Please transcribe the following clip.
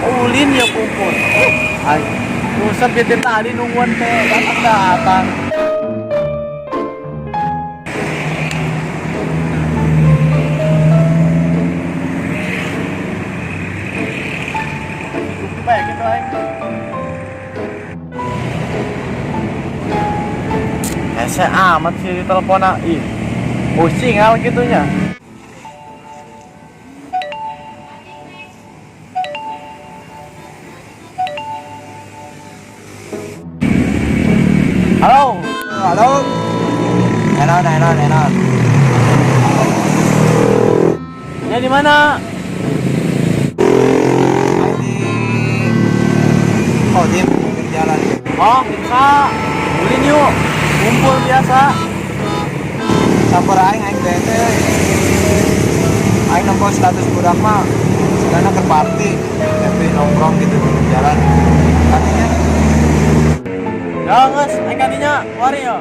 Ulin ya kumpul. Ay, usap kita tadi nungguan teh datang. Baik itu lain. Saya amat sih telepon ih. Pusing hal gitunya. Halo. Halo. Enak. Ya di mana? Oh, di jalan. Oh, bisa. Ulin yuk. Kumpul biasa. Sampur aing bete. Aing nembus status budak mah sedana ke party, tapi nongkrong gitu di jalan. Katanya Ya, guys, kadinya wari ya.